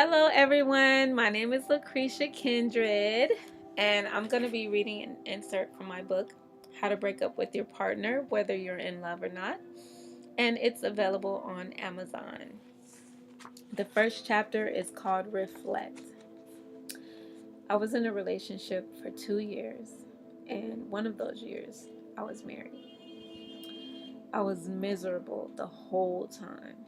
Hello, everyone. My name is Lucretia Kindred, and I'm going to be reading an excerpt from my book, How to Break Up with Your Partner, Whether You're in Love or Not, and it's available on Amazon. The first chapter is called Wristlet. I was in a relationship for 2 years, and one of those years, I was married. I was miserable the whole time.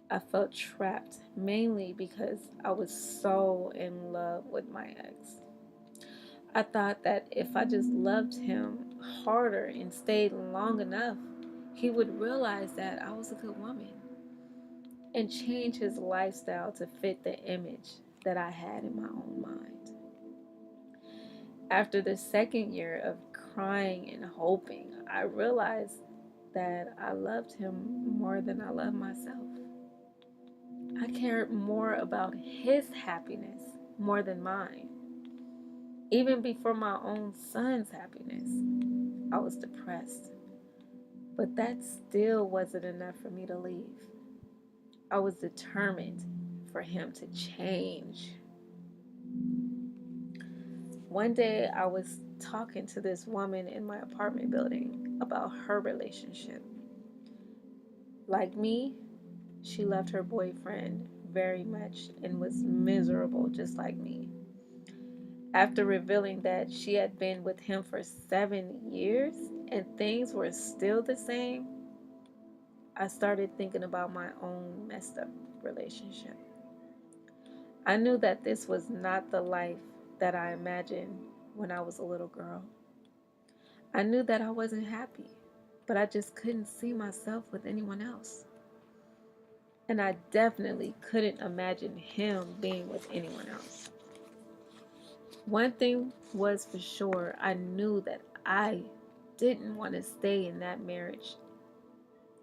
I felt trapped, mainly because I was so in love with my ex. I thought that if I just loved him harder and stayed long enough, he would realize that I was a good woman and change his lifestyle to fit the image that I had in my own mind. After the second year of crying and hoping, I realized that I loved him more than I loved myself. I cared more about his happiness more than mine. Even before my own son's happiness, I was depressed. But that still wasn't enough for me to leave. I was determined for him to change. One day, I was talking to this woman in my apartment building about her relationship. Like me, she loved her boyfriend very much and was miserable just like me. After revealing that she had been with him for 7 years and things were still the same, I started thinking about my own messed up relationship. I knew that this was not the life that I imagined when I was a little girl. I knew that I wasn't happy, but I just couldn't see myself with anyone else. And I definitely couldn't imagine him being with anyone else. One thing was for sure, I knew that I didn't want to stay in that marriage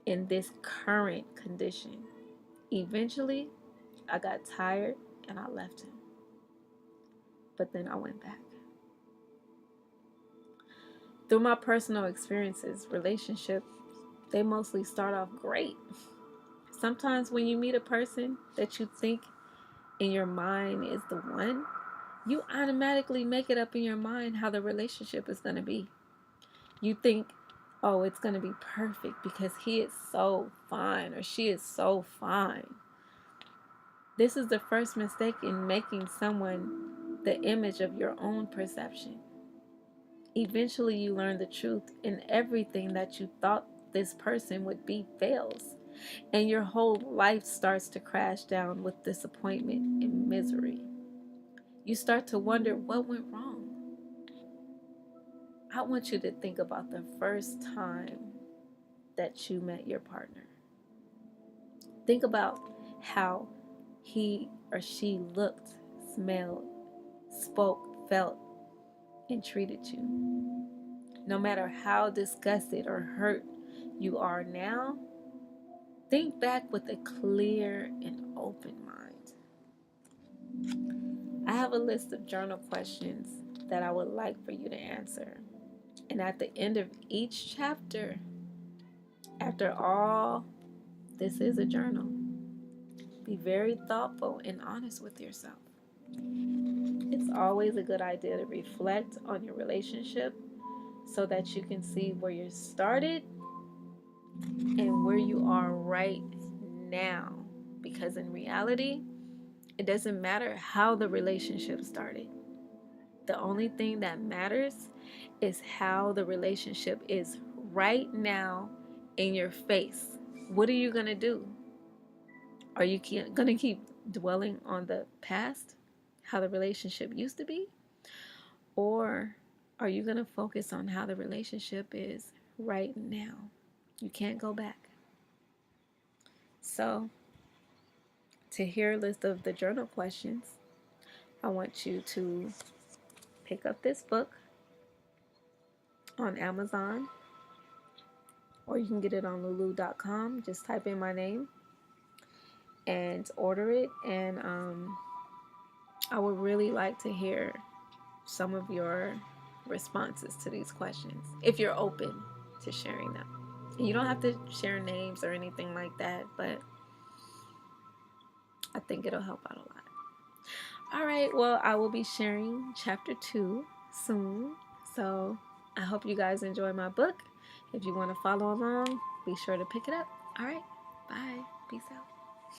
in this current condition. Eventually, I got tired and I left him. But then I went back. Through my personal experiences, relationships, they mostly start off great. Sometimes when you meet a person that you think in your mind is the one, you automatically make it up in your mind how the relationship is going to be. You think, oh, it's going to be perfect because he is so fine or she is so fine. This is the first mistake in making someone the image of your own perception. Eventually, you learn the truth, and everything that you thought this person would be fails, and your whole life starts to crash down with disappointment and misery. You start to wonder what went wrong. I want you to think about the first time that you met your partner. Think about how he or she looked, smelled, spoke, felt, and treated you. No matter how disgusted or hurt you are now, think back with a clear and open mind. I have a list of journal questions that I would like for you to answer. And at the end of each chapter, after all, this is a journal. Be very thoughtful and honest with yourself. It's always a good idea to reflect on your relationship so that you can see where you started and where you are right now. Because in reality, it doesn't matter how the relationship started. The only thing that matters is how the relationship is right now in your face. What are you going to do? Are you going to keep dwelling on the past, how the relationship used to be? Or are you going to focus on how the relationship is right now? You can't go back. So, to hear a list of the journal questions, I want you to pick up this book on Amazon, or you can get it on lulu.com. Just type in my name and order it. And I would really like to hear some of your responses to these questions if you're open to sharing them. And you don't have to share names or anything like that, but I think it'll help out a lot. All right, well, I will be sharing chapter 2 soon. So I hope you guys enjoy my book. If you want to follow along, be sure to pick it up. All right, bye. Peace out.